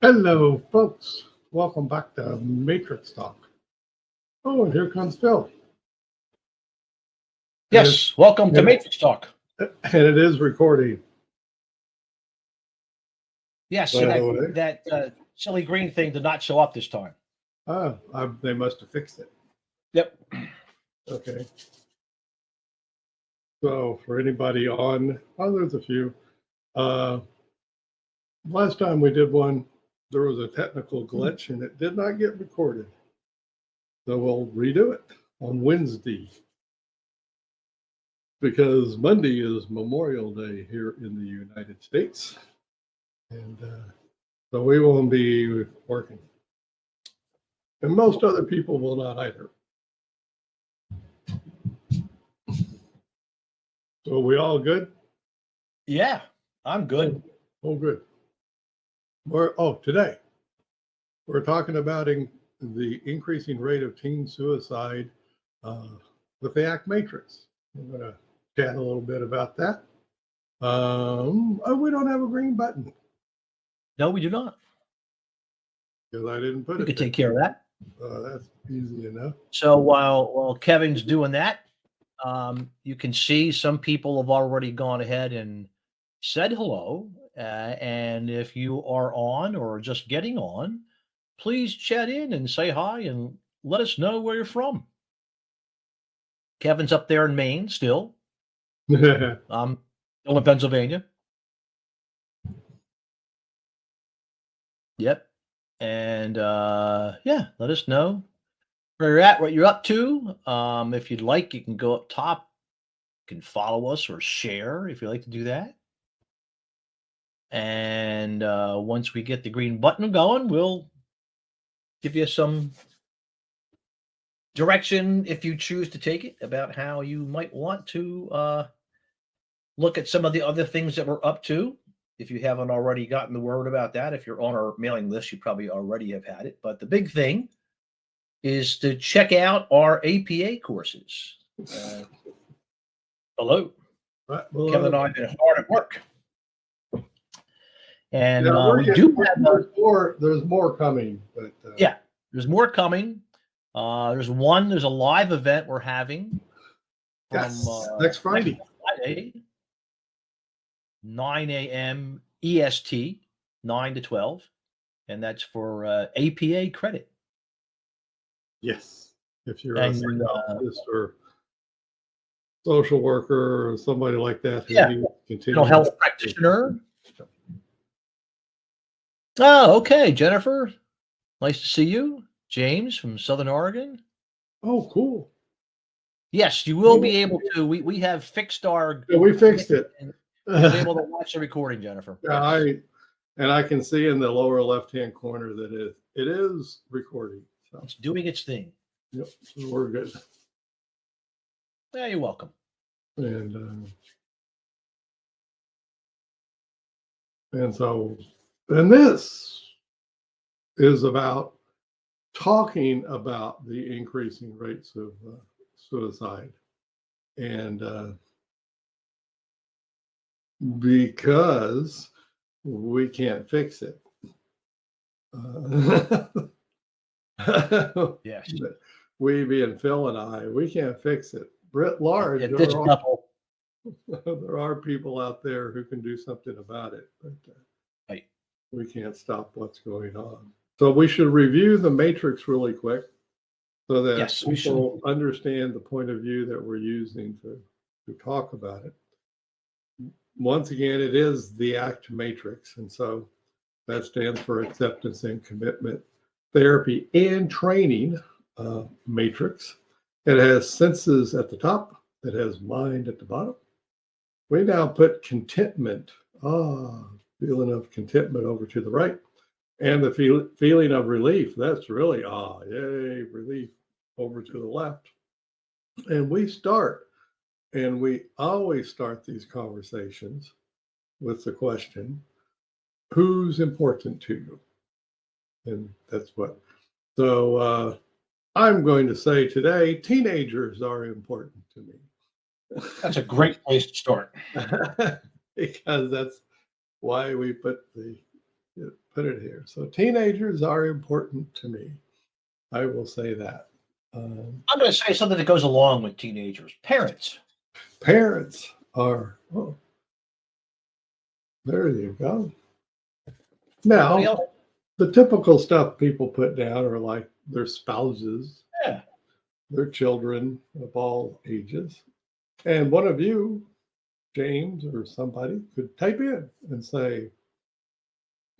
Hello, folks. Welcome back to Matrix Talk. Oh, and here comes Phil. And it, Yes, welcome to and, Matrix Talk. and it is recording, Yes, by and the that way. that silly green thing did not show up this time. They must have fixed it. Yep. Okay. So for anybody there's a few. Uh, Last time we did one, there was a technical glitch and it did not get recorded. So we'll redo it on Wednesday because Monday is Memorial Day here in the United States. And so we won't be working. And most other people will not either. So we all good? Yeah, I'm good. Oh, good. Today we're talking about the increasing rate of teen suicide uh, with the ACT matrix. We're going to chat a little bit about that. We don't have a green button No, we do not. because I didn't put You it could there. take care of that. That's easy enough. So while Kevin's doing that, you can see some people have already gone ahead and said hello. And if you are on or just getting on, please chat in and say hi and let us know where you're from. Kevin's up there in Maine still. I'm still in Pennsylvania. Yep. And yeah, let us know where you're at, what you're up to. If you'd like, you can go up top, you can follow us or share if you like to do that. And once we get the green button going, we'll give you some direction if you choose to take it about how you might want to look at some of the other things that we're up to. If you haven't already gotten the word about that, if you're on our mailing list, you probably already have had it. But the big thing is to check out our APA courses. Hello. Kevin and I have been hard at work. And we do have there's more coming. But yeah, there's more coming. There's a live event we're having from next Friday. 9 a.m. EST, 9 to 12. And that's for APA credit. Yes. If you're a psychologist or social worker or somebody like that who needs mental health practitioner. Oh, okay, Jennifer. Nice to see you. James from Southern Oregon. Oh, cool. Yes, you will be able to. We have fixed our. Yeah, we fixed it. You'll be able to watch the recording, Jennifer. Yeah, yes. I can see in the lower left-hand corner that it is recording. So. It's doing its thing. Yep, so we're good. Yeah, you're welcome. And this is about talking about the increasing rates of suicide, and because we can't fix it. Yes. We being Phil and I, we can't fix it. Writ large, at this level, there are people out there who can do something about it, but right. We can't stop what's going on. So we should review the matrix really quick so that people understand the point of view that we're using to talk about it. Once again, it is the ACT matrix, and so that stands for acceptance and commitment, therapy and training matrix. It has senses at the top. It has mind at the bottom. We now put contentment, feeling of contentment over to the right. And the feeling of relief, that's really, yay, relief over to the left. And we always start these conversations with the question, who's important to you? And that's what. So I'm going to say today, teenagers are important to me. That's a great place to start. Because that's why we put the put it here. So teenagers are important to me. I will say that. I'm going to say something that goes along with teenagers. Parents. Parents are, oh, there you go. Now, the typical stuff people put down are like their spouses, their children of all ages. And one of you, James or somebody, could type in and say,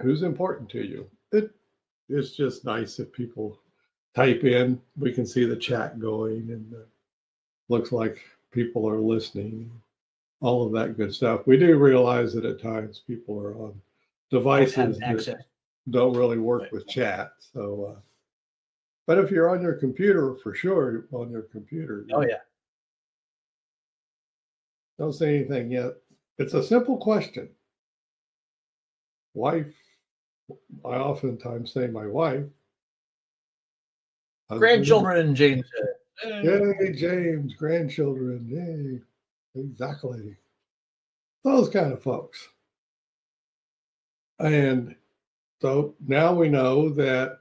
who's important to you? It's just nice if people type in. We can see the chat going, and looks like people are listening, all of that good stuff. We do realize that at times people are on devices that don't really work with chat. So, but if you're on your computer, for sure, on your computer. Oh, yeah. Don't say anything yet. It's a simple question. Wife, I oftentimes say my wife. Grandchildren, James said. Yay, James, grandchildren, yay. Exactly. Those kind of folks. And so now we know that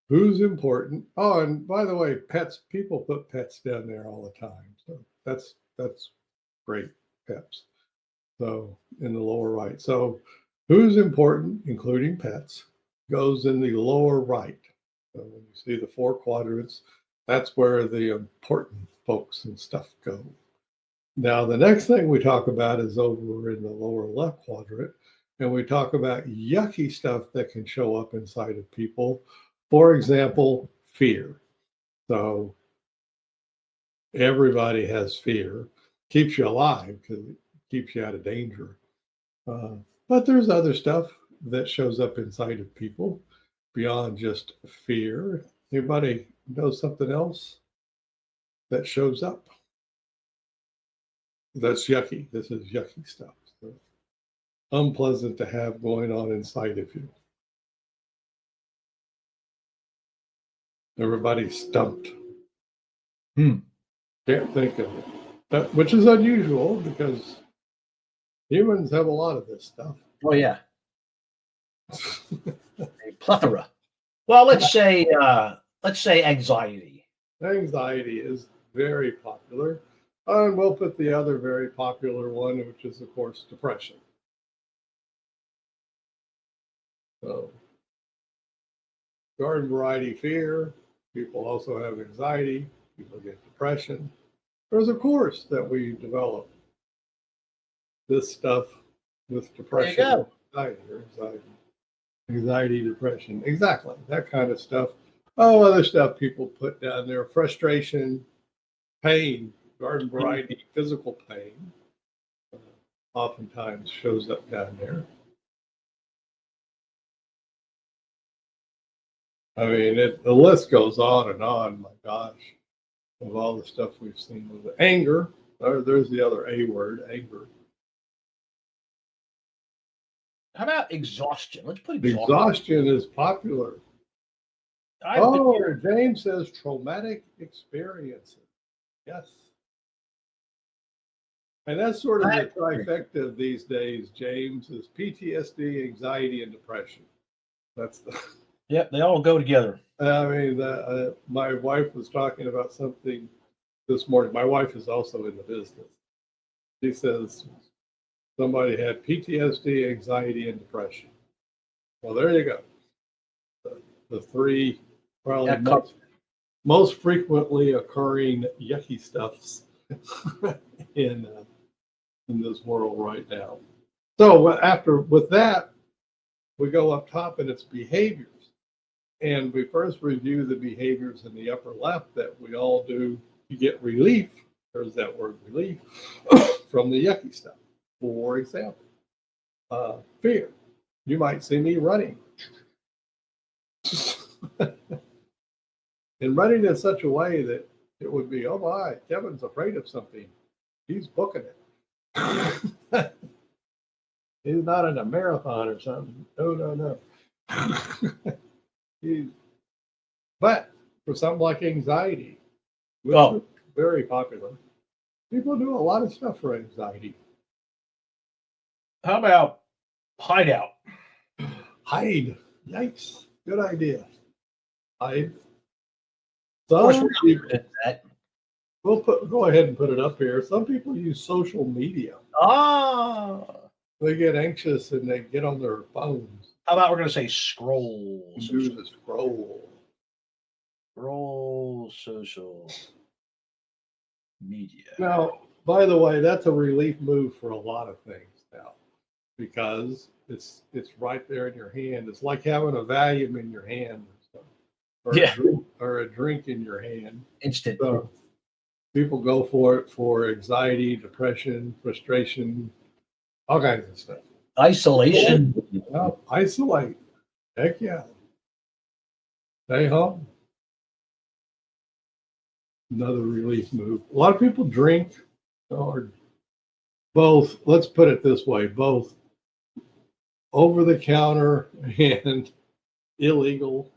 who's important. Oh, and by the way, pets, people put pets down there all the time. So that's great, pets. So in the lower right. So who's important, including pets, goes in the lower right. So when you see the 4 quadrants, that's where the important folks and stuff go. Now, the next thing we talk about is over in the lower left quadrant, and we talk about yucky stuff that can show up inside of people. For example, fear. So everybody has fear. Keeps you alive because it keeps you out of danger. But there's other stuff that shows up inside of people beyond just fear. Anybody know something else that shows up? That's yucky. This is yucky stuff. So unpleasant to have going on inside of you. Everybody's stumped. Can't think of it. Which is unusual because humans have a lot of this stuff. Oh, yeah. A plethora. Well, let's say anxiety. Anxiety is very popular. And we'll put the other very popular one, which is, of course, depression. So, garden variety fear. People also have anxiety. People get depression. There's a course that we developed. This stuff with depression. There you go. Anxiety, depression. Exactly. That kind of stuff. Oh, other stuff people put down there. Frustration, pain, garden variety, physical pain. Oftentimes shows up down there. I mean, the list goes on and on, my gosh, of all the stuff we've seen with anger. There's the other A word, anger. How about exhaustion? Let's put exhaustion is popular. James says traumatic experiences. Yes. And that's sort of the trifecta these days, James, is PTSD, anxiety, and depression. That's the... Yep, they all go together. I mean, my wife was talking about something this morning. My wife is also in the business. She says somebody had PTSD, anxiety, and depression. Well, there you go. The 3 probably most frequently occurring yucky stuffs in this world right now. So with that, we go up top and it's behaviors. And we first review the behaviors in the upper left that we all do to get relief. There's that word relief from the yucky stuff. For example, fear. You might see me running. And running in such a way that it would be, oh my, Kevin's afraid of something. He's booking it. He's not in a marathon or something. No. But for something like anxiety, which is very popular, people do a lot of stuff for anxiety. How about hideout? Hide. Yikes! Good idea. I. Of course, Some we're people, not good at that. go ahead and put it up here. Some people use social media. Ah, They get anxious and they get on their phones. how about we're going to say scroll? Do the scroll. Scroll social media. Now, by the way, that's a relief move for a lot of things now, because it's right there in your hand. It's like having a Valium in your hand, or a drink in your hand. Instant. So people go for it for anxiety, depression, frustration, all kinds of stuff. Isolation. Well, isolate. Heck yeah. Stay home. Another relief move. A lot of people drink, or both, let's put it this way, both over the counter and illegal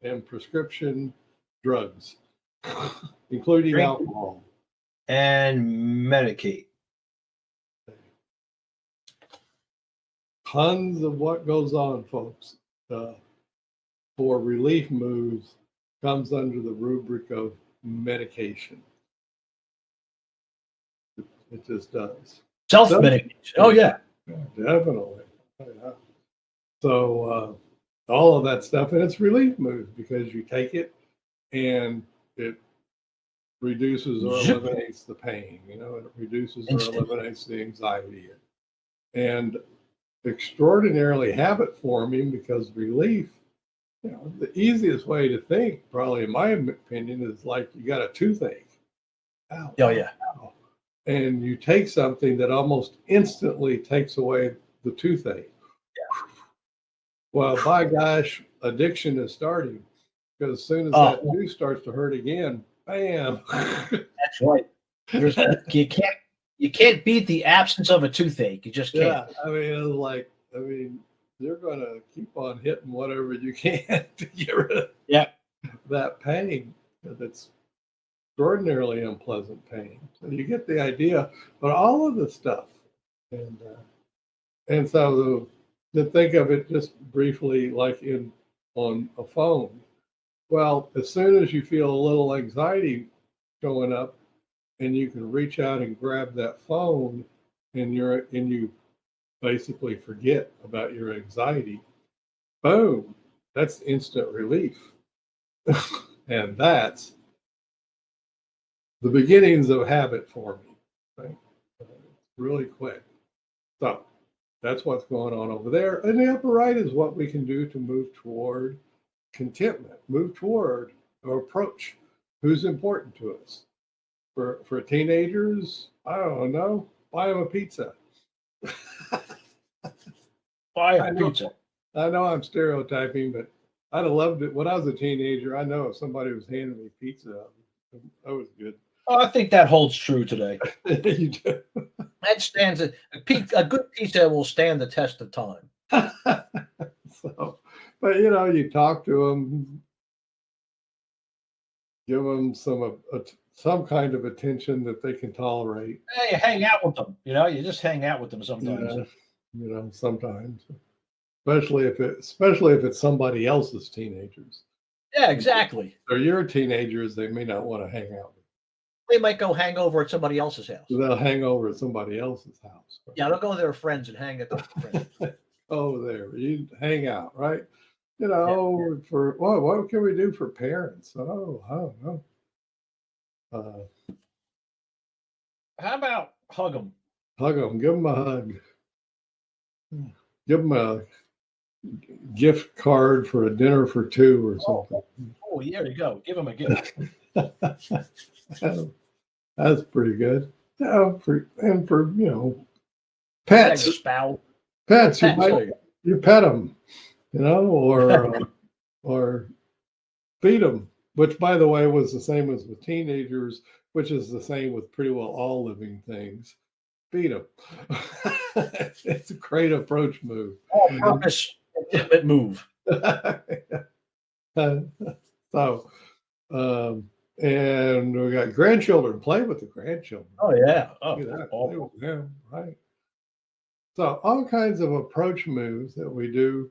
and prescription drugs, including alcohol. And medicate. Tons of what goes on, folks, for relief moves comes under the rubric of medication. It just does. Self-medication. Oh, yeah. Definitely. Yeah. So all of that stuff, and it's relief moves because you take it and it reduces or eliminates the pain. It reduces or eliminates the anxiety. And extraordinarily habit forming, because relief, the easiest way to think, probably in my opinion, is like you got a toothache. Ow, oh, yeah. ow. And you take something that almost instantly takes away the toothache. Yeah. Well, by gosh, addiction is starting, because as soon as that tooth starts to hurt again, bam. That's right. You can't beat the absence of a toothache. You just can't. Yeah, you're going to keep on hitting whatever you can to get rid of that pain, because it's extraordinarily unpleasant pain. So you get the idea, but all of the stuff, and so to think of it just briefly, like on a phone. Well, as soon as you feel a little anxiety going up, and you can reach out and grab that phone, and you basically forget about your anxiety. Boom, that's instant relief. And that's the beginnings of habit forming, right? Really quick. So that's what's going on over there. And the upper right is what we can do to move toward contentment, move toward or approach who's important to us. For teenagers, I don't know, buy them a pizza. Buy a pizza. I know I'm stereotyping, but I'd have loved it when I was a teenager. I know if somebody was handing me pizza, that was good. Oh, I think that holds true today. You do. That stands a good pizza will stand the test of time. So, but you talk to them, give them some kind of attention that they can tolerate. Hey, hang out with them. You just hang out with them sometimes. Sometimes, especially if it's somebody else's teenagers. Yeah, exactly. Or your teenagers, they may not want to hang out with. They might go hang over at somebody else's house. They'll hang over at somebody else's house. Yeah, they'll go with their friends and hang at their friends. Oh, there, you hang out, right? For what can we do for parents? Oh, I don't know. How about hug them? Hug them, give them a hug. Give them a gift card for a dinner for two or something. Oh, there you go. Give them a gift. That's pretty good. For pets. Your spouse. Pets, you pet them, or feed them, which, by the way, was the same as with teenagers, which is the same with pretty well all living things. Feed them. It's a great approach move. All-purpose move. So, and we got grandchildren. Play with the grandchildren. Oh yeah. Play with them, right? So all kinds of approach moves that we do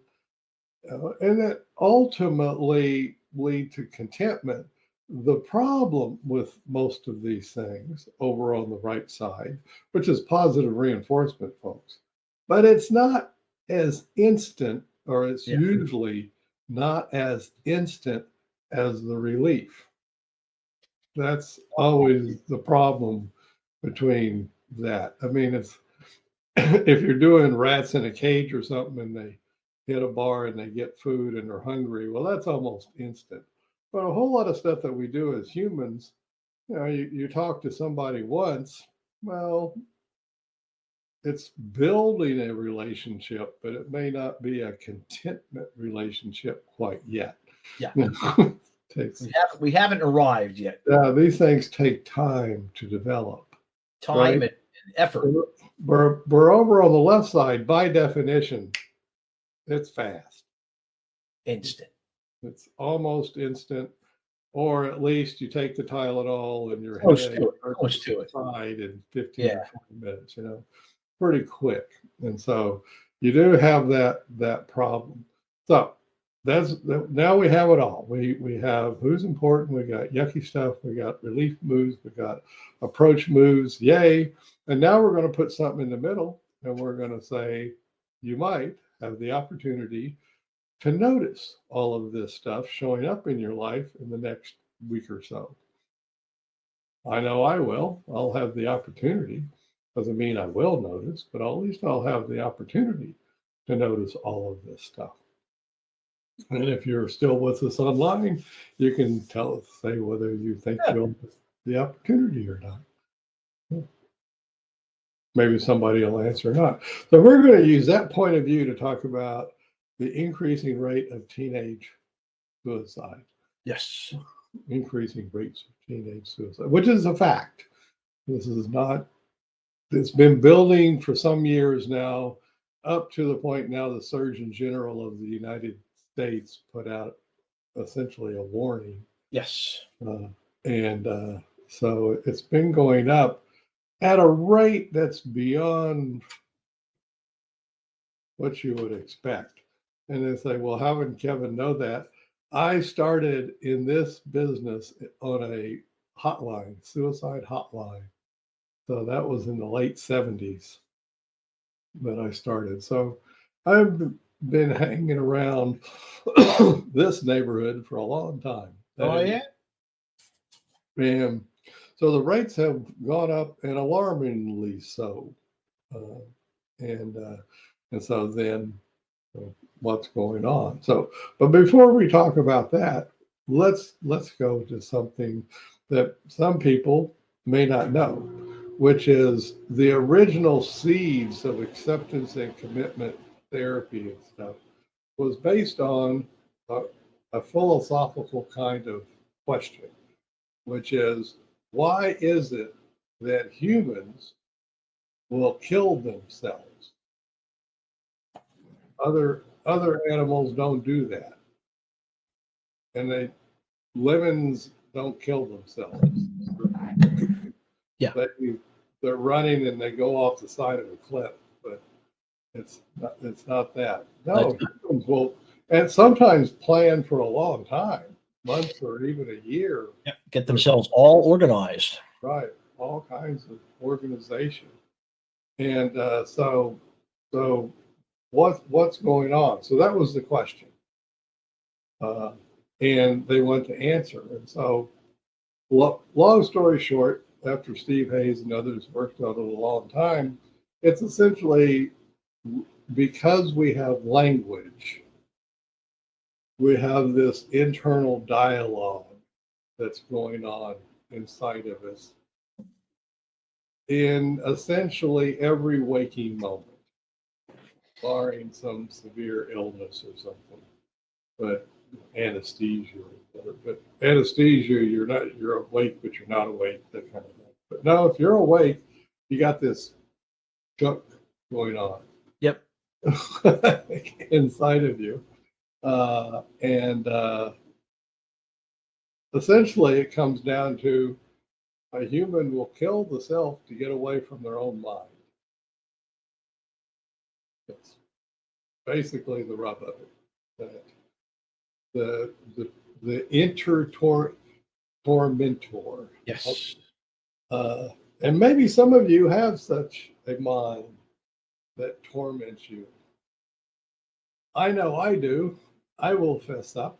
and that ultimately lead to contentment. The problem with most of these things over on the right side, which is positive reinforcement, folks, but it's not as instant, or it's usually not as instant as the relief. That's always the problem between that. I mean, it's if you're doing rats in a cage or something and they hit a bar and they get food and they're hungry, well, that's almost instant. But a whole lot of stuff that we do as humans, you talk to somebody once, well, it's building a relationship, but it may not be a contentment relationship quite yet. Yeah. We haven't arrived yet. Yeah, these things take time to develop. Time and effort. We're over on the left side, by definition, it's fast. Instant. It's almost instant, or at least you take the Tylenol and your Close headache to it. Side in 15 or 20 minutes, pretty quick. And so you do have that problem. So now we have it all. We have who's important, we got yucky stuff, we got relief moves, we got approach moves, yay. And now we're going to put something in the middle, and we're going to say you might have the opportunity to notice all of this stuff showing up in your life in the next week or so. I know I will. I'll have the opportunity. Doesn't mean I will notice, but at least I'll have the opportunity to notice all of this stuff. And if you're still with us online, you can say whether you think you'll have the opportunity or not. Maybe somebody will answer or not. So we're going to use that point of view to talk about the increasing rate of teenage suicide. Yes. Increasing rates of teenage suicide, which is a fact. This is not, it's been building for some years now, up to the point now the Surgeon General of the United States put out essentially a warning. Yes. So it's been going up at a rate that's beyond what you would expect. And they say, well, how would Kevin know that? I started in this business on a hotline, suicide hotline. So that was in the late 70s that I started. So I've been hanging around this neighborhood for a long time. Oh, yeah? And so the rates have gone up, and alarmingly so. And so then what's going on? So, but before we talk about that, let's go to something that some people may not know, which is the original seeds of acceptance and commitment therapy and stuff was based on a philosophical kind of question, which is, why is it that humans will kill themselves? Other animals don't do that, and lemons don't kill themselves. Yeah, they're running and they go off the side of a cliff, but it's not that. No, humans will, and sometimes plan for a long time, months or even a year. Yeah. Get themselves all organized. Right, all kinds of organization, and so what's going on? So that was the question, and they went to answer. And so, long story short, after Steve Hayes and others worked on it a long time, it's essentially because we have language, we have this internal dialogue that's going on inside of us in essentially every waking moment, barring some severe illness or something, but anesthesia. But anesthesia, you're awake, but you're not awake, that kind of thing. But no, if you're awake, you got this junk going on. Yep. Inside of you. Essentially, it comes down to a human will kill the self to get away from their own mind. That's basically the rub of it. that the tormentor. Yes. And maybe some of you have such a mind that torments you. I know I do. I will fess up.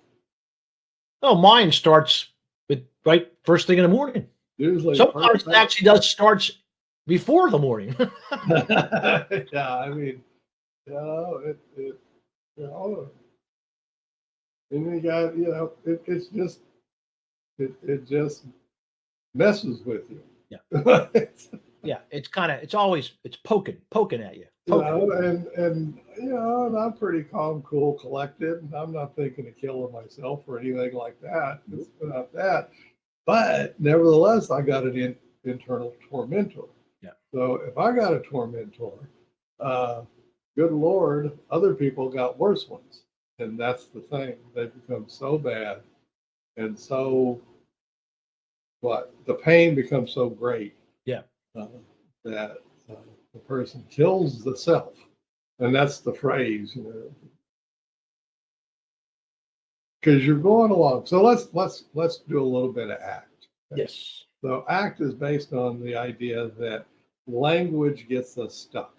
Oh, mine starts with right first thing in the morning. Usually, sometimes it actually does starts before the morning. Yeah, I mean, you know, and you got, it just messes with you. Yeah. Yeah, it's always poking at you. And I'm pretty calm, cool, collected, and I'm not thinking of killing myself or anything like that. It's not that, but nevertheless, I got an internal tormentor. Yeah. So if I got a tormentor, good Lord, other people got worse ones, and that's the thing. They become so bad, and so the pain becomes so great. Yeah. That the person kills the self, and that's the phrase, because you're going along. So let's do a little bit of ACT. Yes. So ACT is based on the idea that language gets us stuck.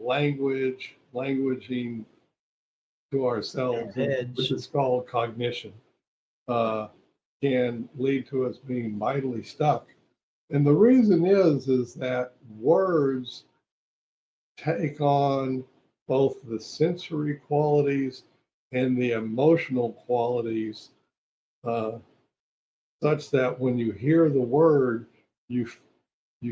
Languaging to ourselves, which is called cognition, can lead to us being mightily stuck. And the reason is that words take on both the sensory qualities and the emotional qualities, such that when you hear the word, you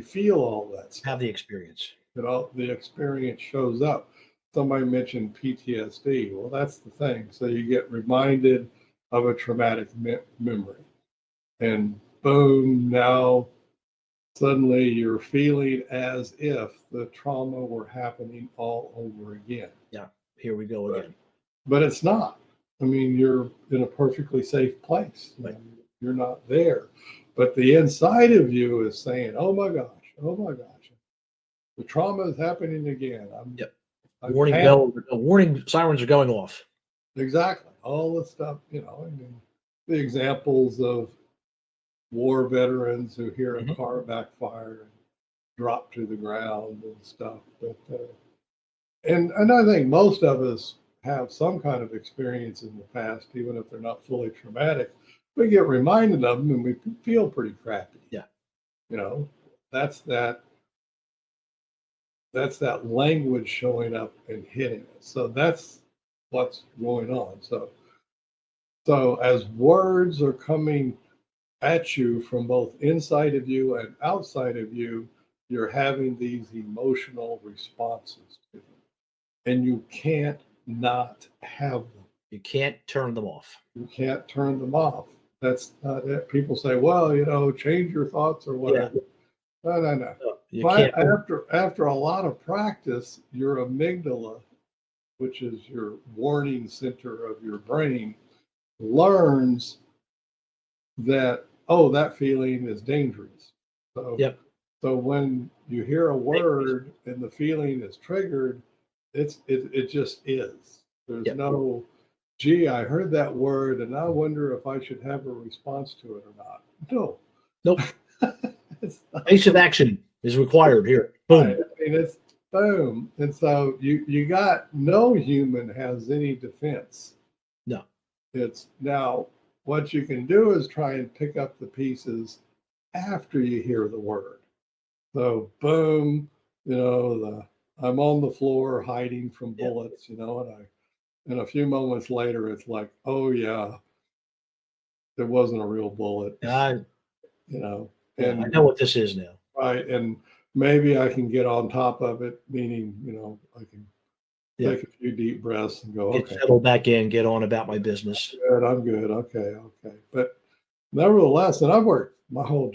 feel all that stuff. Have the experience. The experience shows up. Somebody mentioned PTSD. Well, that's the thing. So you get reminded of a traumatic memory, and boom, now suddenly you're feeling as if the trauma were happening all over again. Yeah, here we go again. But it's not. I mean, you're in a perfectly safe place. Right. You're not there. But the inside of you is saying, oh my gosh, the trauma is happening again. Warning sirens are going off. Exactly. All the stuff, I mean, the examples of war veterans who hear a car backfire and drop to the ground and stuff. But and I think most of us have some kind of experience in the past, even if they're not fully traumatic. We get reminded of them and we feel pretty crappy. Yeah. That's that language showing up and hitting us. So that's what's going on. So as words are coming at you from both inside of you and outside of you, you're having these emotional responses to them. And you can't not have them. You can't turn them off. You can't turn them off. That's not it. People say, well, change your thoughts or whatever. Yeah. No. But after a lot of practice, your amygdala, which is your warning center of your brain, learns that, that feeling is dangerous. So when you hear a word and the feeling is triggered, it just is. There's no, gee, I heard that word and I wonder if I should have a response to it or not. No. Nope. Pace of action is required here. Boom. Right. I mean, it's boom. And so you got, no human has any defense. No. It's now, what you can do is try and pick up the pieces after you hear the word. So boom, I'm on the floor hiding from bullets, and a few moments later it's like, oh yeah, there wasn't a real bullet. And I know what this is now. Right. And maybe I can get on top of it, meaning, I can take a few deep breaths and go, okay. Settle back in, get on about my business. I'm good. Okay. But nevertheless, and I've worked my whole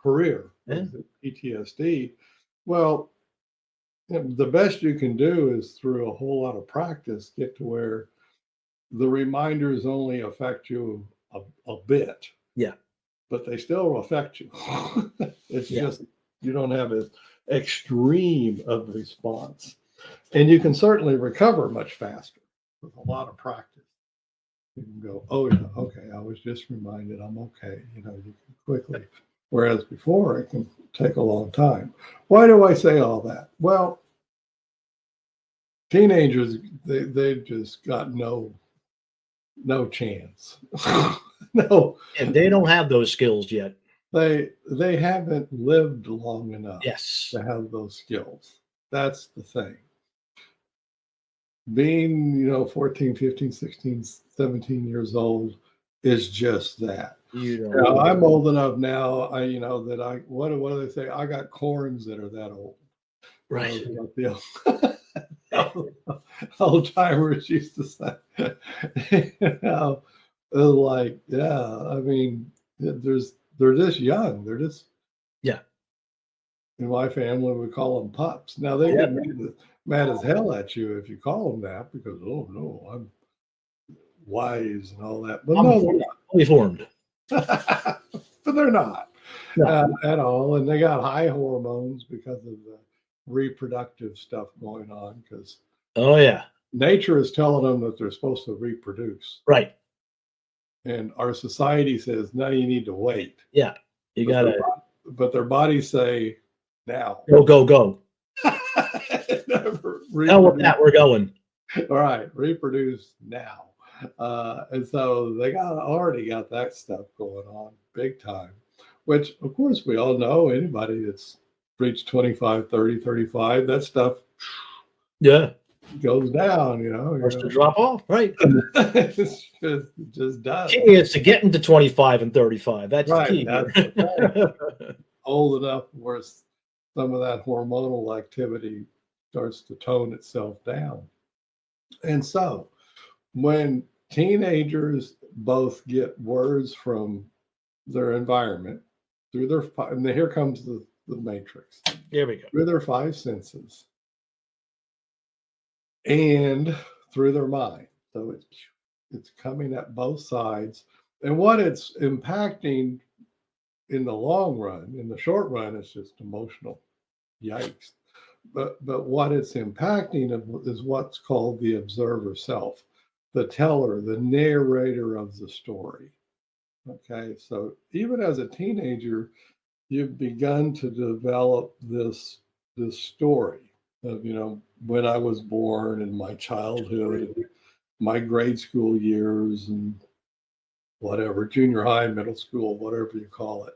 career with PTSD. Well, the best you can do is through a whole lot of practice, get to where the reminders only affect you a bit. Yeah. But they still affect you. It's just, you don't have an extreme of response. And you can certainly recover much faster with a lot of practice, you can go, oh yeah, okay, I was just reminded I'm okay. You know, you can quickly, whereas before it can take a long time. Why do I say all that? Well, teenagers, they've just got no chance. No. And they don't have those skills yet. They haven't lived long enough Yes. to have those skills. That's the thing. Being, 14, 15, 16, 17 years old is just that. I'm old enough now, what do they say? I got corns that are that old. Right. The old timers used to say, it was like, yeah, I mean, they're this young. They're just, yeah. In my family, we call them pups. Now they get mad as hell at you if you call them that because, oh no, I'm wise and all that. But no, they're not. Fully formed. But they're not at all. And they got high hormones because of the reproductive stuff going on. Because nature is telling them that they're supposed to reproduce. Right. And our society says, no, you need to wait. Yeah. You got to. But their bodies say, now. Go. Hell with that, we're going. All right, reproduce now. And so they already got that stuff going on big time, which of course we all know. Anybody that's reached 25, 30, 35, that stuff goes down, Starts to drop off, right? It just does. Key is to get into 25 and 35. That's right. Key. That's old enough where some of that hormonal activity starts to tone itself down. And so when teenagers both get words from their environment through and here comes the matrix. Here we go. Through their five senses and through their mind. So it's coming at both sides. And what it's impacting in the long run, in the short run, it's just emotional. Yikes. But what it's impacting is what's called the observer self, the teller, the narrator of the story. Okay, so even as a teenager, you've begun to develop this story of, when I was born and my childhood, and my grade school years and whatever, junior high, middle school, whatever you call it,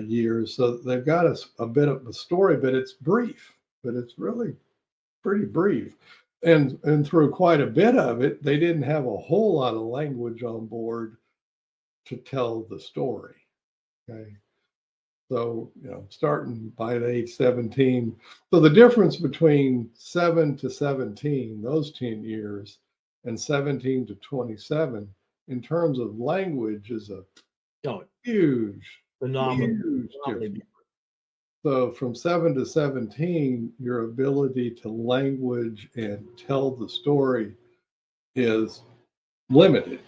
years. So they've got a bit of a story, but it's brief, but it's really pretty brief. And through quite a bit of it, they didn't have a whole lot of language on board to tell the story. Okay. So, starting by the age 17. So the difference between 7 to 17, those 10 years, and 17 to 27, in terms of language, is a huge, huge difference. So from 7 to 17, your ability to language and tell the story is limited.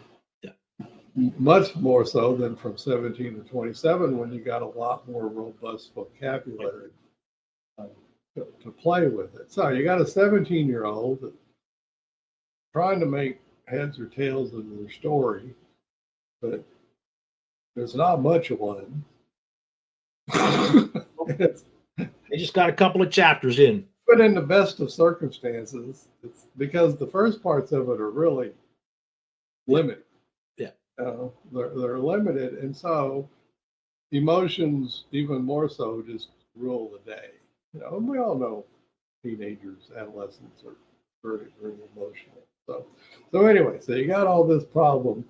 Much more so than from 17 to 27, when you got a lot more robust vocabulary to play with it. So you got a 17-year-old that's trying to make heads or tails of their story, but there's not much of one. They just got a couple of chapters in. But in the best of circumstances, it's because the first parts of it are really limited. They're limited, and so emotions, even more so, just rule the day. And we all know teenagers, adolescents are very, very emotional. So anyway, so you got all this problem,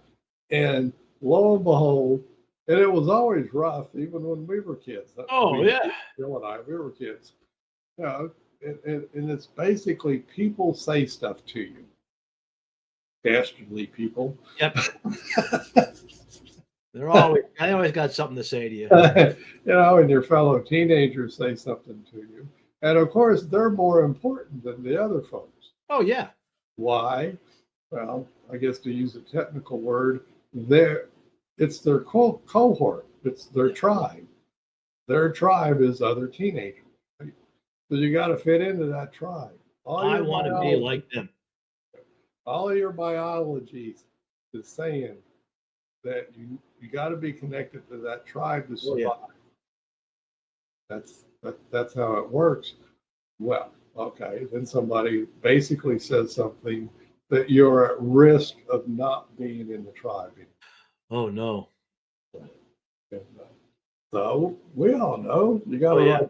and lo and behold, and it was always rough, even when we were kids. Bill and I, we were kids. And it's basically people say stuff to you. Dastardly people. Yep. They always got something to say to you. And your fellow teenagers say something to you. And of course, they're more important than the other folks. Oh, yeah. Why? Well, I guess to use a technical word, it's their cohort. It's their tribe. Their tribe is other teenagers. So you got to fit into that tribe. I want to be like them. all of your biology is saying that you got to be connected to that tribe to survive. That's how it works. Well, okay, then somebody basically says something that you're at risk of not being in the tribe. Oh no. And, so we all know you got to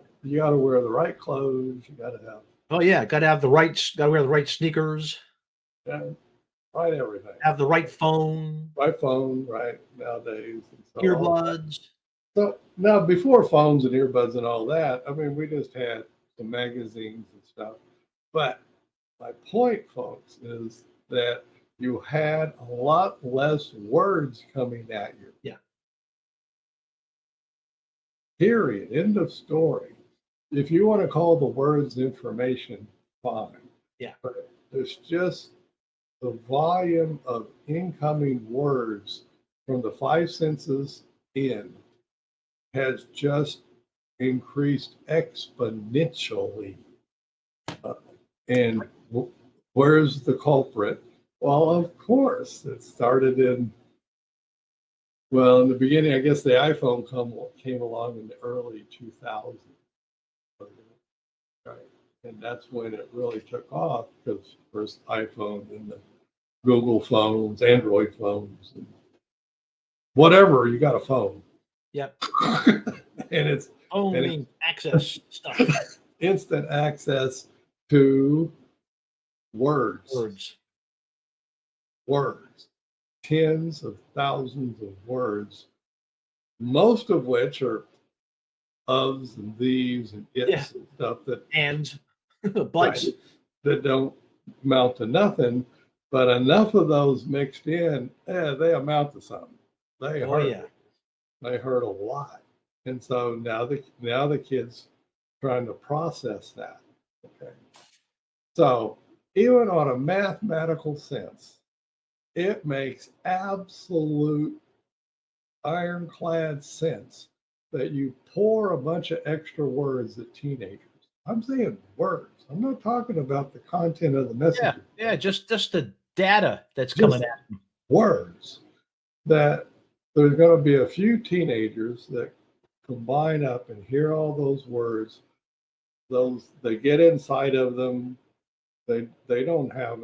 wear the right clothes. You got to have. Oh yeah, got to wear the right sneakers. Yeah, right, everything. Have the right phone. Right phone, right nowadays. And so earbuds. So now, before phones and earbuds and all that, I mean, we just had some magazines and stuff. But my point, folks, is that you had a lot less words coming at you. Yeah. Period. End of story. If you want to call the words information, fine. Yeah. But there's just the volume of incoming words from the five senses in has just increased exponentially. And where's the culprit? Well, of course, it started in the beginning. I guess the iPhone came along in the early 2000s. Right. And that's when it really took off, because first iPhone and the Google phones, Android phones, and whatever, you got a phone. Yep. And it's phone access stuff. Instant access to words. Tens of thousands of words, most of which are ofs and these and its and stuff buts that don't amount to nothing, but enough of those mixed in, they amount to something. They hurt a lot. And so now the kids trying to process that. Okay. So even on a mathematical sense, it makes absolute ironclad sense that you pour a bunch of extra words at teenagers. I'm saying words. I'm not talking about the content of the message. Yeah, just the data that's coming at them. Words. That there's going to be a few teenagers that combine up and hear all those words. They get inside of them. They don't have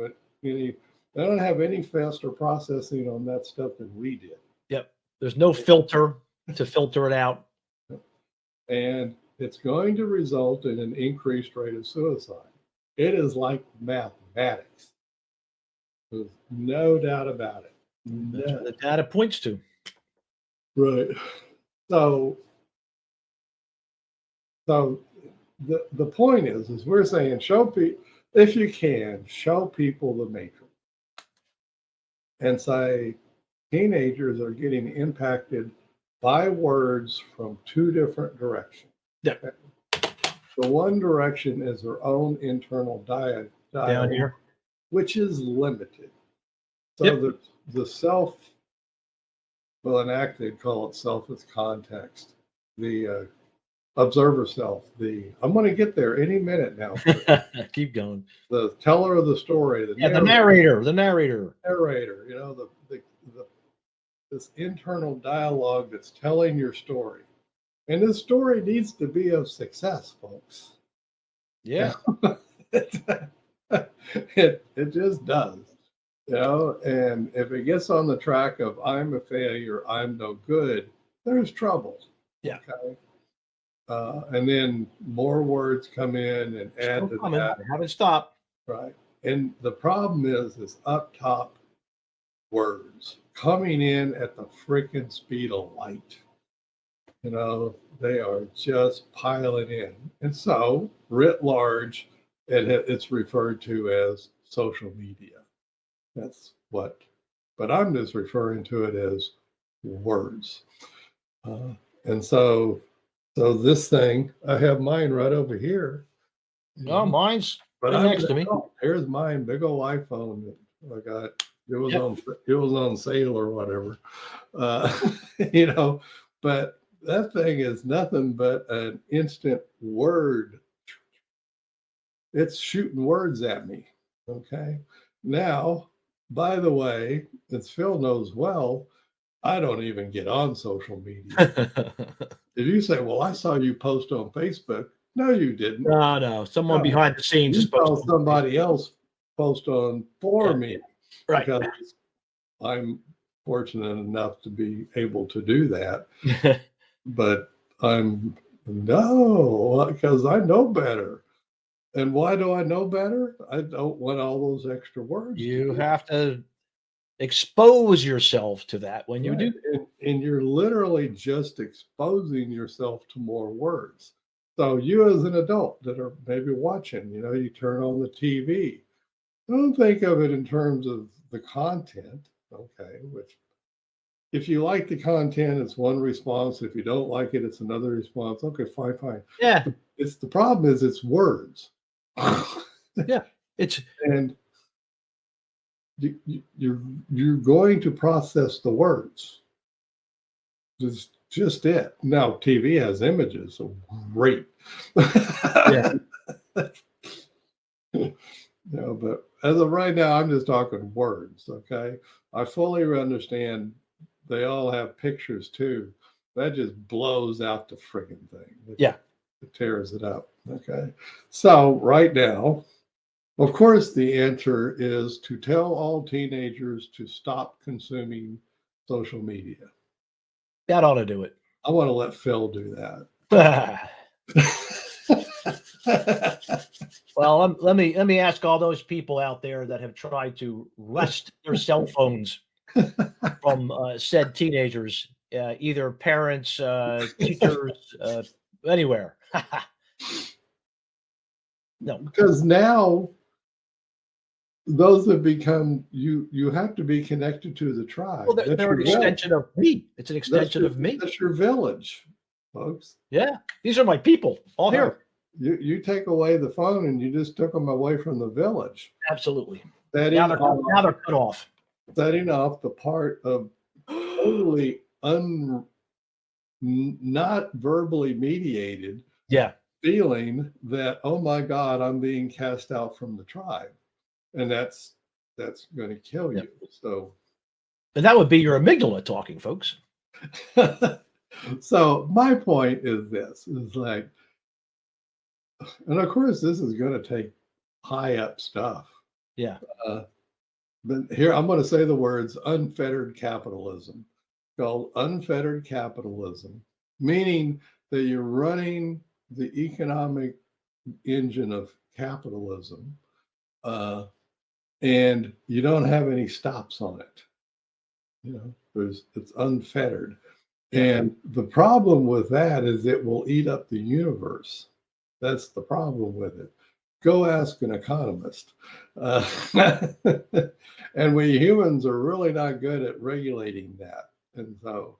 any faster processing on that stuff than we did. Yep. There's no filter to filter it out. And it's going to result in an increased rate of suicide. It is like mathematics. There's no doubt about it. That's what the data points to. Right. So the point is we're saying if you can, show people the matrix. And say teenagers are getting impacted by words from two different directions. Yeah. The one direction is their own internal dialogue, down here, which is limited. So the self, in ACT they'd call it self as context. The observer self. I'm going to get there any minute now. Keep going. The teller of the story. The narrator. You know, this internal dialogue that's telling your story. And this story needs to be of success, folks. Yeah. It just does. You know, and if it gets on the track of I'm a failure, I'm no good, there's trouble. Yeah. Okay. And then more words come in and add to that. Haven't stopped. Right. And the problem is up top words coming in at the freaking speed of light. You know, they are just piling in. And so, writ large, it's referred to as social media. That's what, but I'm just referring to it as words. And so this thing, I have mine right over here. Oh, mine's right next to me. Here's mine, big old iPhone that I got. It was on sale or whatever. You know, but that thing is nothing but an instant word. It's shooting words at me. Okay. Now by the way, as Phil knows well, I don't even get on social media. If you say, well, I saw you post on Facebook, no, you didn't. No. Someone behind the scenes you saw somebody else post on for me. Right. Because I'm fortunate enough to be able to do that. But because I know better. And why do I know better? I don't want all those extra words. You have to expose yourself to that when you do. And you're literally just exposing yourself to more words. So you as an adult that are maybe watching, you turn on the TV. Don't think of it in terms of the content, okay, which if you like the content, it's one response. If you don't like it, it's another response. Okay, fine. Yeah. It's the problem is it's words. Yeah. And you're going to process the words. It's just it. Now TV has images, so great. Yeah. But as of right now, I'm just talking words. Okay, I fully understand. They all have pictures too. That just blows out the friggin' thing. Yeah, it tears it up. Okay, so right now, of course, the answer is to tell all teenagers to stop consuming social media. That ought to do it. I want to let Phil do that. Well, let me ask all those people out there that have tried to wrest their cell phones from said teenagers, either parents, teachers, anywhere. No, because now those have become you have to be connected to the tribe. Well, they're an extension of me. It's an extension of me. That's your village, folks. Yeah, these are my people all here. You take away the phone and you just took them away from the village. Absolutely. Now they're cut off. Setting off the part of totally not verbally mediated feeling that, oh my God, I'm being cast out from the tribe. And that's going to kill you. So, and that would be your amygdala talking, folks. So my point is this, is like, and of course, this is going to take high up stuff. Yeah. But here, I'm going to say the words unfettered capitalism, called unfettered capitalism, meaning that you're running the economic engine of capitalism, and you don't have any stops on it. It's unfettered. And the problem with that is it will eat up the universe. That's the problem with it. Go ask an economist. And we humans are really not good at regulating that. And so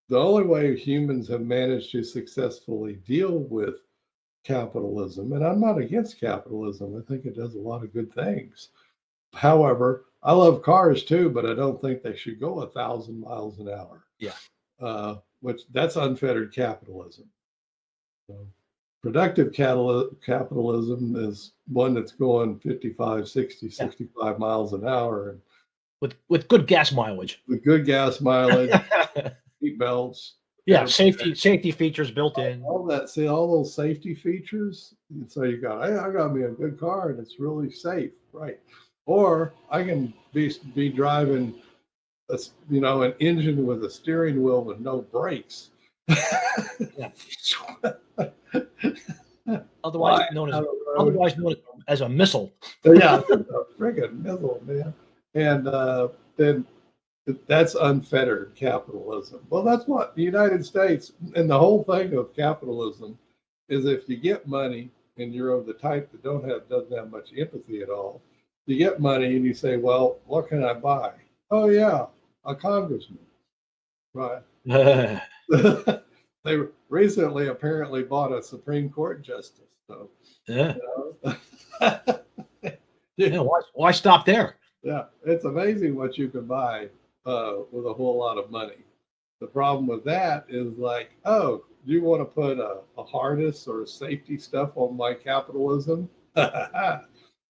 the only way humans have managed to successfully deal with capitalism, and I'm not against capitalism, I think it does a lot of good things. However, I love cars too, but I don't think they should go 1,000 miles an hour. Yeah. Which that's unfettered capitalism. Productive capitalism is one that's going 55, 60, 65 miles an hour. And with good gas mileage. With good gas mileage, seat belts. Yeah, safety features built in. All that, see all those safety features. So you got, hey, I got me a good car and it's really safe, right? Or I can be driving an engine with a steering wheel with no brakes. Otherwise known as a missile. Yeah, a friggin' missile, man. And then that's unfettered capitalism. Well, that's what the United States, and the whole thing of capitalism is if you get money and you're of the type that doesn't have much empathy at all, you get money and you say, well, what can I buy? Oh yeah, a congressman, right? They recently apparently bought a Supreme Court justice. So yeah. Why stop there? Yeah, it's amazing what you can buy with a whole lot of money. The problem with that is like, oh, do you want to put a harness or safety stuff on my capitalism?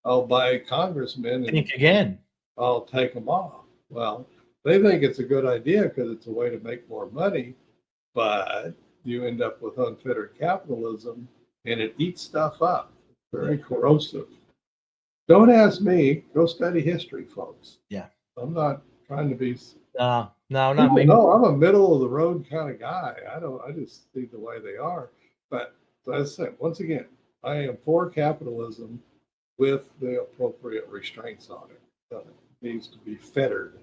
I'll buy a congressman. Think again. I'll take them off. Well, they think it's a good idea because it's a way to make more money, but you end up with unfettered capitalism and it eats stuff up. Very corrosive. Don't ask me. Go study history, folks. Yeah. I'm not trying to be. No, not me. No, I'm a middle of the road kind of guy. I just see the way they are. But as I said, once again, I am for capitalism with the appropriate restraints on it. It needs to be fettered,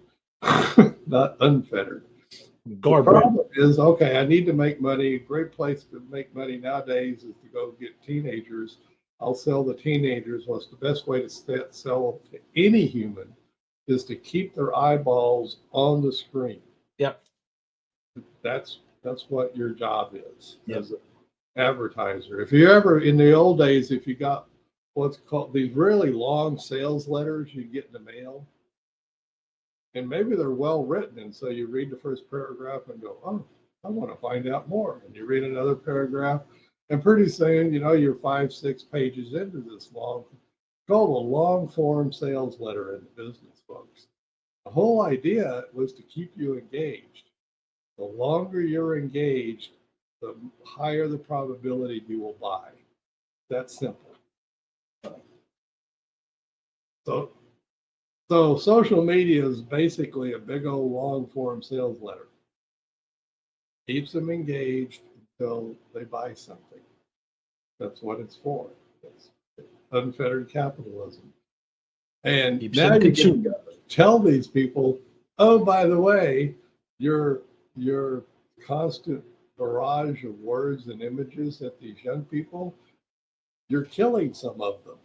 not unfettered. The problem is, okay, I need to make money. A great place to make money nowadays is to go get teenagers. I'll sell the teenagers. What's the best way to sell to any human is to keep their eyeballs on the screen. Yep. That's what your job is as an advertiser. If you ever, in the old days, if you got what's called these really long sales letters you get in the mail, and maybe they're well written, and so you read the first paragraph and go, oh, I want to find out more. And you read another paragraph, and pretty soon, you're 5-6 pages into this called a long form sales letter in the business, folks. The whole idea was to keep you engaged. The longer you're engaged, the higher the probability you will buy. That's simple. So social media is basically a big old long form sales letter. Keeps them engaged until they buy something. That's what it's for. It's unfettered capitalism. And now you can tell these people, oh, by the way, your constant barrage of words and images at these young people, you're killing some of them.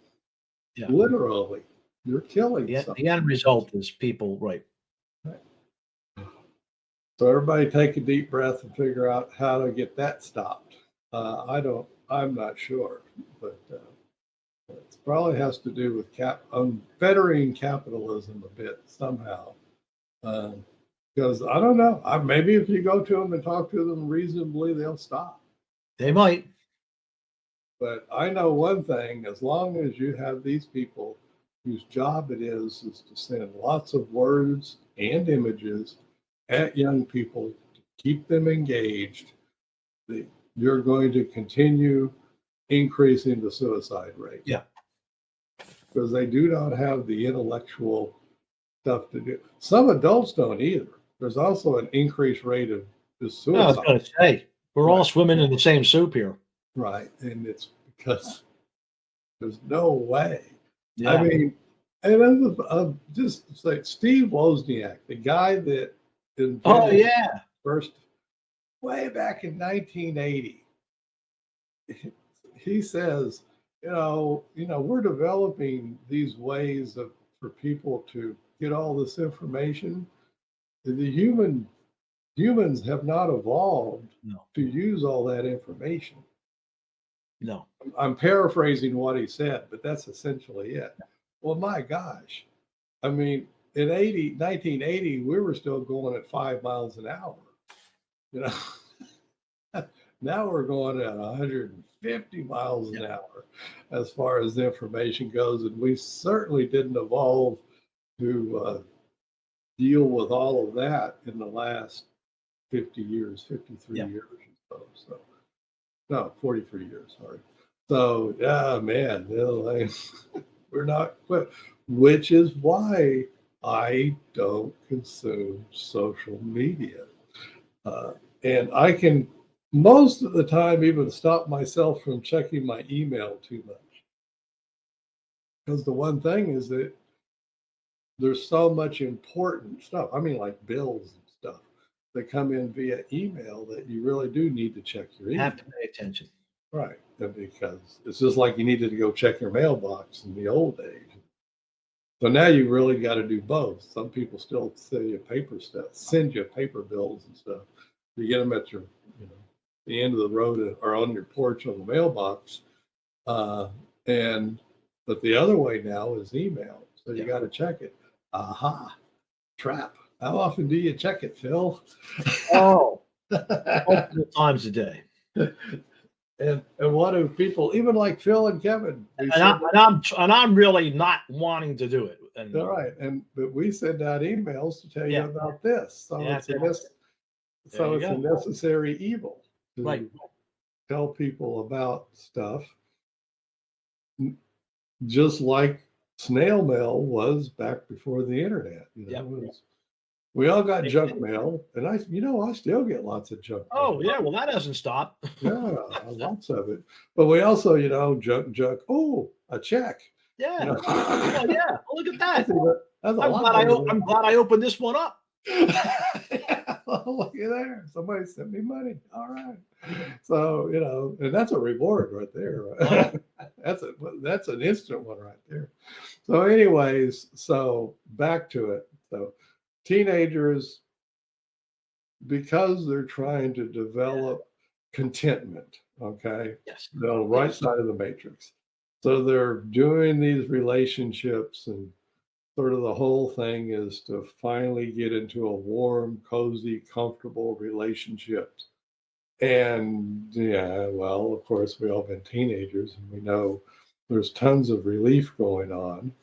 Yeah. Literally, you're killing some. The end result is people, right. So everybody take a deep breath and figure out how to get that stopped. I'm not sure, but it probably has to do with unfettering capitalism a bit somehow. Because I don't know, maybe if you go to them and talk to them reasonably, they'll stop. They might. But I know one thing, as long as you have these people whose job it is to send lots of words and images at young people to keep them engaged, you're going to continue increasing the suicide rate. Yeah. Because they do not have the intellectual stuff to do. Some adults don't either. There's also an increased rate of suicide. I was going to say, we're all swimming in the same soup here. Right. And it's because there's no way. Yeah. I mean, and just say Steve Wozniak, the guy that invented first way back in 1980, he says, we're developing these ways for people to get all this information. The humans have not evolved to use all that information. No. I'm paraphrasing what he said, but that's essentially it. Well, my gosh. I mean, in 1980, we were still going at 5 miles an hour. Now we're going at 150 miles an hour as far as the information goes. And we certainly didn't evolve to deal with all of that in the last 53 years or so. No, 43 years, sorry. So, man, we're not quit, which is why I don't consume social media. And I can, most of the time, even stop myself from checking my email too much. Because the one thing is that there's so much important stuff. I mean, like bills and stuff that come in via email that you really do need to check your email. You have to pay attention. Right. Because it's just like you needed to go check your mailbox in the old days. So now you really got to do both. Some people still send you paper bills and stuff. You get them at your, the end of the road or on your porch on the mailbox. But the other way now is email. So you got to check it. Aha, trap. How often do you check it, Phil? Oh, multiple times a day. And what do people, even like Phil and Kevin? And I'm really not wanting to do it. And all right, but we send out emails to tell you about this, so it's a necessary evil to tell people about stuff, just like snail mail was back before the internet. We all got junk mail, and I still get lots of junk mail. Oh yeah, well that doesn't stop. Yeah, lots of it. But we also, junk. Oh, a check. Yeah. Oh yeah. Look at that. I'm glad I opened this one up. Yeah, look at there. Somebody sent me money. All right. So, and that's a reward right there. Right? That's an instant one right there. So anyways, back to it. So teenagers, because they're trying to develop contentment, okay? Yes. They're on the right side of the matrix. So they're doing these relationships, and sort of the whole thing is to finally get into a warm, cozy, comfortable relationship. And well, of course, we all been teenagers, and we know there's tons of relief going on.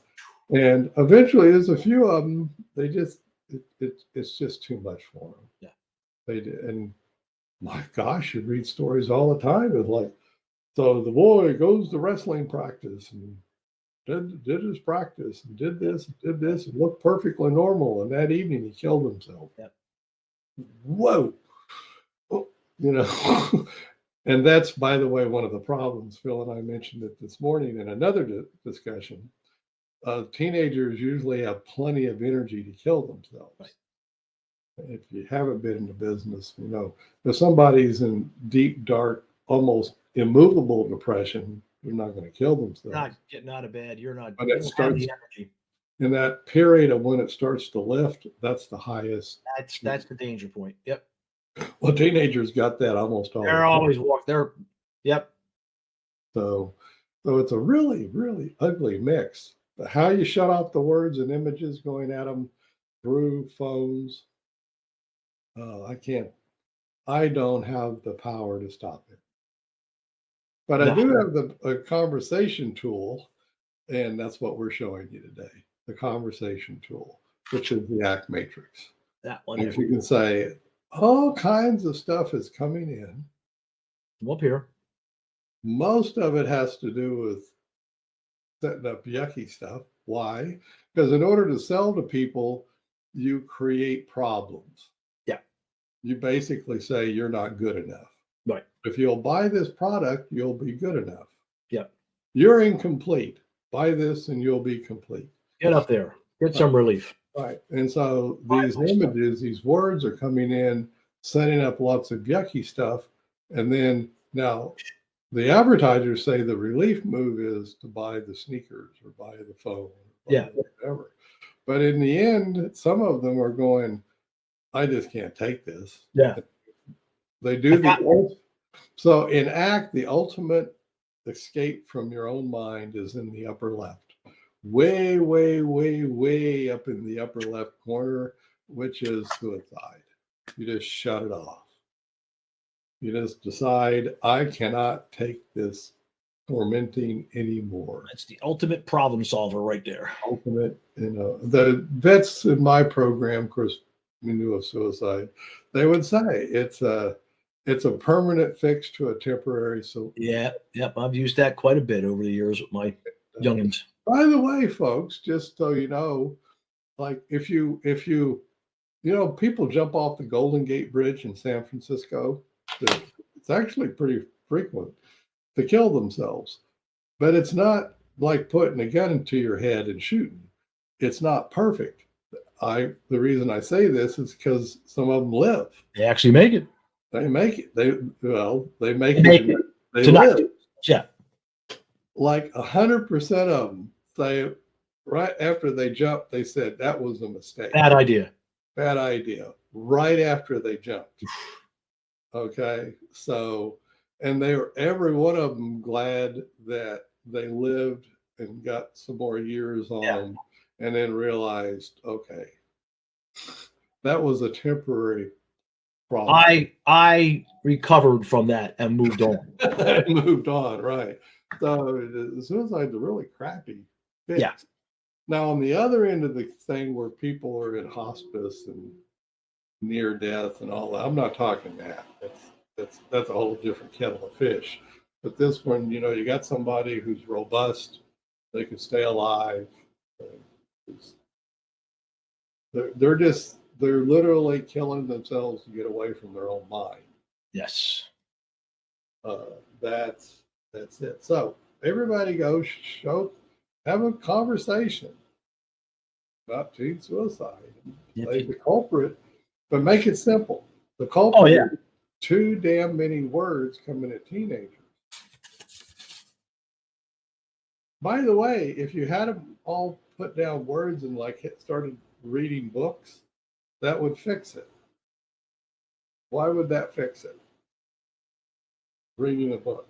And eventually, there's a few of them, it's just too much for them. Yeah. They did, and my gosh, you read stories all the time. It's like, so the boy goes to wrestling practice and did his practice and did this and looked perfectly normal. And that evening he killed himself. Yep. Whoa. And that's, by the way, one of the problems. Phil and I mentioned it this morning in another discussion. Teenagers usually have plenty of energy to kill themselves. Right. If you haven't been in the business, if somebody's in deep, dark, almost immovable depression, they're not going to kill themselves. Not getting out of bed. You're not. But it starts the energy. In that period of when it starts to lift. That's the highest. That's the danger point. Yep. Well, teenagers got that almost all. They're always there. Yep. So it's a really, really ugly mix. But how you shut off the words and images going at them through phones. I can't. I don't have the power to stop it. But I do have a conversation tool, and that's what we're showing you today, the conversation tool, which is the ACT matrix. That one. If you can say, all kinds of stuff is coming in. Up here. Most of it has to do with setting up yucky stuff. Why? Because in order to sell to people, you create problems. Yeah. You basically say you're not good enough. Right. If you'll buy this product, you'll be good enough. Yeah. You're incomplete. Buy this and you'll be complete. Get up there. Get some relief. Right. And so these images, these words are coming in, setting up lots of yucky stuff. And then now the advertisers say the relief move is to buy the sneakers or buy the phone. Or whatever. But in the end, some of them are going, I just can't take this. Yeah. They do so in ACT, the ultimate escape from your own mind is in the upper left. Way, way, way, way up in the upper left corner, which is suicide. You just shut it off. You just decide, I cannot take this tormenting anymore. That's the ultimate problem solver right there. Ultimate, the vets in my program, of course, we knew of suicide. They would say it's a permanent fix to a temporary solution. Yeah, yep. I've used that quite a bit over the years with my youngins. By the way, folks, just so you know, like if you people jump off the Golden Gate Bridge in San Francisco. It's actually pretty frequent to kill themselves, but it's not like putting a gun into your head and shooting. It's not perfect. The reason I say this is because some of them live. They actually make it. They make it. They make it. They live. Yeah. Like 100% of them say right after they jumped, they said that was a mistake. Bad idea. Bad idea. Right after they jumped. Okay. So, and they were, every one of them, glad that they lived and got some more years on them, and then realized, okay, that was a temporary problem. I recovered from that and moved on. Moved on, right. So the suicide's a really crappy fix. Yeah. Now, on the other end of the thing where people are in hospice and near death and all that, I'm not talking that. That's a whole different kettle of fish. But this one, you got somebody who's robust, they can stay alive. They're literally killing themselves to get away from their own mind. Yes. That's it. So everybody go have a conversation about teen suicide. Play the culprit, but make it simple. The culprit. Oh yeah. Too damn many words coming at teenagers. By the way, if you had them all put down words and started reading books, that would fix it. Why would that fix it? Reading a book.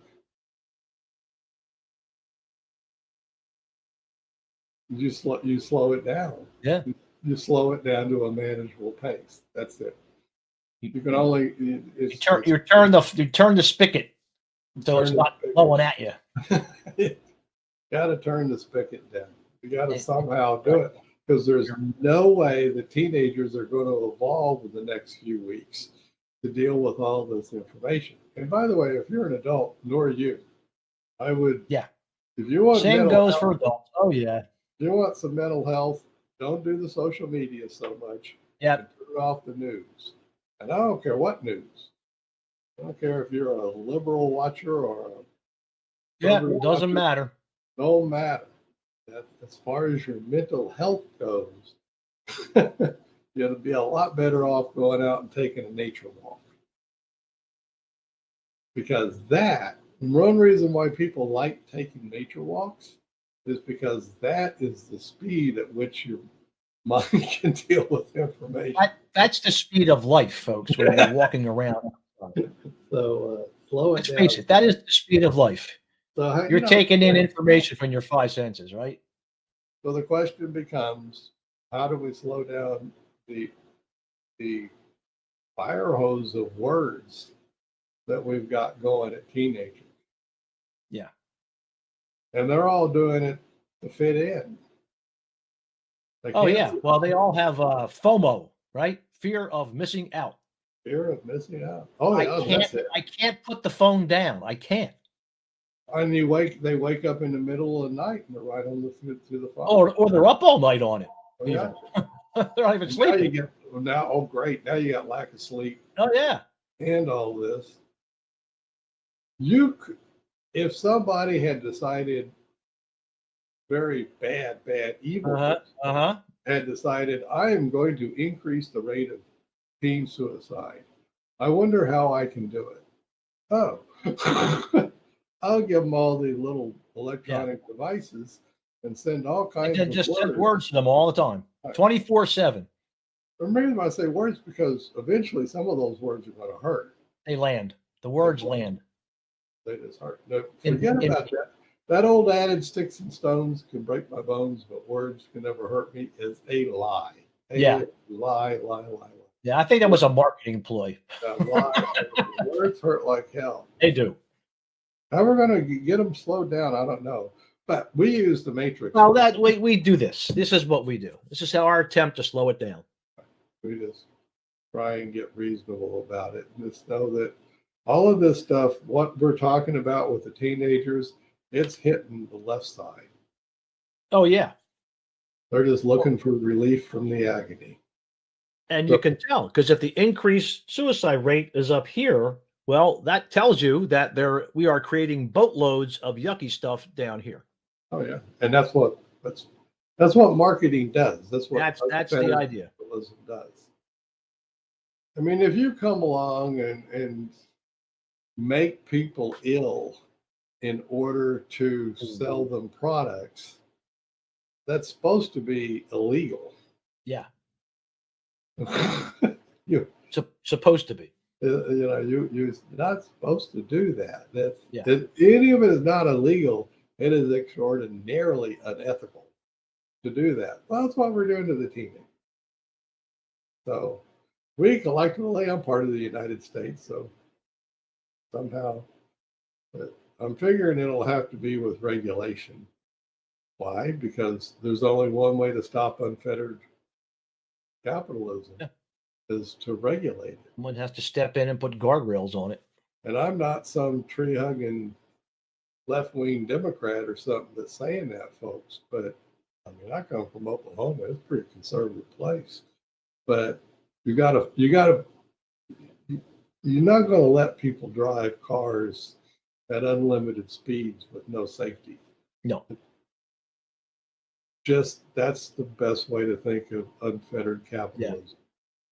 You slow it down. Yeah. You slow it down to a manageable pace. That's it. You can only you turn the spigot so it's not blowing at you. Got to turn the spigot down. You got to somehow do it, because there's no way the teenagers are going to evolve in the next few weeks to deal with all this information. And by the way, if you're an adult, nor you, I would. Yeah. If you want same goes for adults. Oh yeah. If you want some mental health, don't do the social media so much. Yeah. Turn off the news. And I don't care what news. I don't care if you're a liberal watcher or a it doesn't matter. No matter. As far as your mental health goes, you'll be a lot better off going out and taking a nature walk. Because one reason why people like taking nature walks is because that is the speed at which your mind can deal with information. That's the speed of life, folks, when you're walking around. So slow it Let's down. face it, that is the speed of life. So you're taking in information from your five senses, right? So the question becomes, how do we slow down the fire hose of words that we've got going at teenagers? Yeah. And they're all doing it to fit in. Oh yeah. Well, they all have FOMO, right? Fear of missing out. Fear of missing out. Oh yeah, that's it. I can't put the phone down. I can't. And they wake up in the middle of the night and they're right on through the phone. Or they're up all night on it. Oh, yeah. They're not even sleeping. Great. Now you got lack of sleep. Oh yeah. And all this. If somebody had decided very bad evil had decided, I am going to increase the rate of teen suicide, I wonder how I can do it. Oh, I'll give them all the little electronic devices and send all kinds of just send words to them all the time, 24/7. The reason I say words because eventually some of those words are going to hurt. They land. The words land. They just hurt. No, forget about that. That old adage, sticks and stones can break my bones, but words can never hurt me, is a lie. Lie. Yeah, I think that was a marketing ploy. Words hurt like hell. They do. How we're going to get them slowed down, I don't know. But we use the matrix. Well, we do this. This is what we do. This is our attempt to slow it down. We just try and get reasonable about it. And just know that all of this stuff, what we're talking about with the teenagers, it's hitting the left side. Oh, yeah. They're just looking for relief from the agony. And you can tell, because if the increased suicide rate is up here, well, that tells you that we are creating boatloads of yucky stuff down here. Oh yeah, and that's what marketing does. That's the idea. Does. I mean, if you come along and make people ill in order to sell them products, that's supposed to be illegal. Yeah. You're supposed to be. You're not supposed to do that. Any of it is not illegal. It is extraordinarily unethical to do that. Well, that's what we're doing to the teenagers. So we collectively, I'm part of the United States, so somehow I'm figuring it'll have to be with regulation. Why? Because there's only one way to stop unfettered capitalism, is to regulate it. Someone has to step in and put guardrails on it. And I'm not some tree-hugging left-wing Democrat or something that's saying that, folks. But I mean, I come from Oklahoma. It's a pretty conservative place. But you're not going to let people drive cars at unlimited speeds with no safety. No. Just that's the best way to think of unfettered capitalism. Yeah.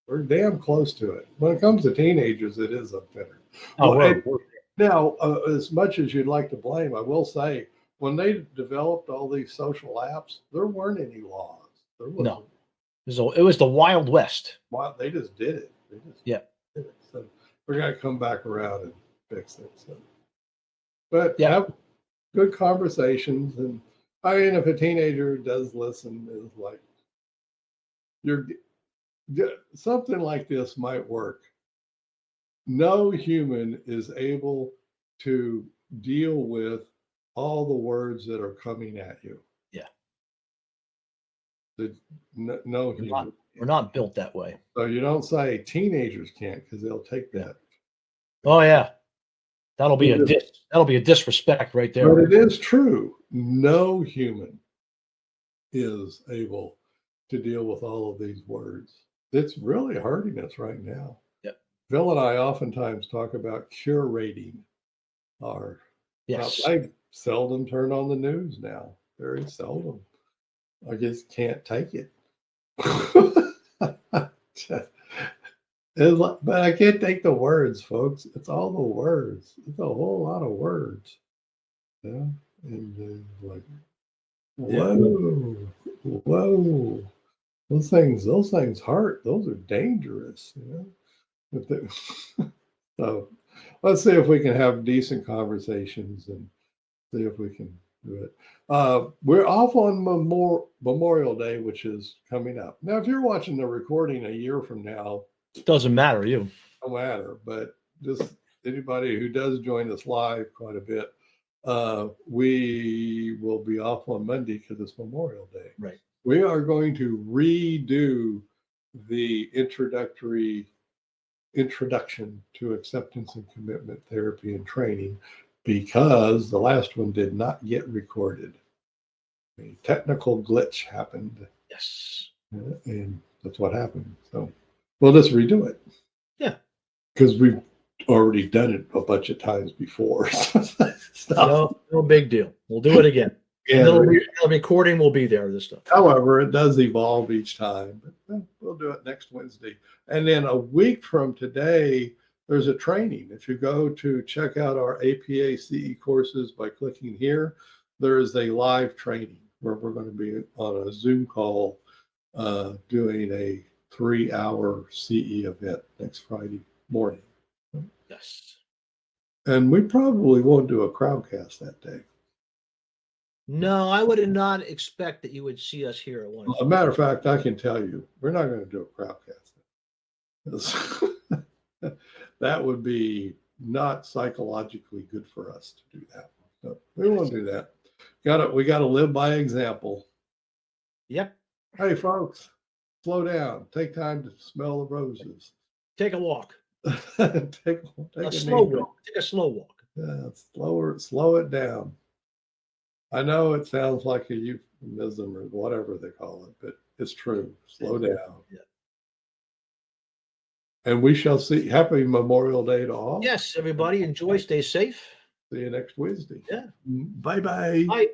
We're damn close to it. When it comes to teenagers, it is unfettered. Now, as much as you'd like to blame, I will say, when they developed all these social apps, there weren't any laws. No. It was the Wild West. Wow, they just did it. Did it. So we're going to come back around and fix it. So. But have good conversations. And I mean, if a teenager does listen, is like, something like this might work. No human is able to deal with all the words that are coming at you. Yeah. No human. We're not built that way. So you don't say teenagers can't, because they'll take that. Oh yeah. That'll be a disrespect right there. But it is true. No human is able to deal with all of these words. It's really hurting us right now. Yep. Phil and I oftentimes talk about curating our. Yes. I seldom turn on the news now. Very seldom. I just can't take it. But I can't take the words, folks. It's all the words. It's a whole lot of words. Yeah. And like, whoa. Those things hurt. Those are dangerous. So let's see if we can have decent conversations and see if we can do it. We're off on Memorial Day, which is coming up. Now, if you're watching the recording a year from now, it doesn't matter. Don't matter. But just anybody who does join us live quite a bit, we will be off on Monday because it's Memorial Day. Right. We are going to redo the introduction to acceptance and commitment therapy and training, because the last one did not get recorded. A technical glitch happened. Yes. And that's what happened. So we'll just redo it. Yeah. Because we've already done it a bunch of times before. No big deal. We'll do it again. Yeah, the recording will be there this time. However, it does evolve each time. But we'll do it next Wednesday. And then a week from today, there's a training. If you go to check out our APA CE courses by clicking here, there is a live training where we're going to be on a Zoom call doing a 3-hour CE event next Friday morning. Yes. And we probably won't do a crowdcast that day. No, I would not expect that you would see us here at one. As a matter of fact, I can tell you, we're not going to do a crowdcast. That would be not psychologically good for us to do that. So we won't do that. We got to live by example. Yep. Hey, folks, slow down. Take time to smell the roses. Take a walk. Take a slow walk. Take a slow walk. Yeah, slow it down. I know it sounds like a euphemism or whatever they call it, but it's true. Slow down. Yeah. And we shall see. Happy Memorial Day to all. Yes, everybody. Enjoy. Stay safe. See you next Wednesday. Yeah. Bye-bye. Bye.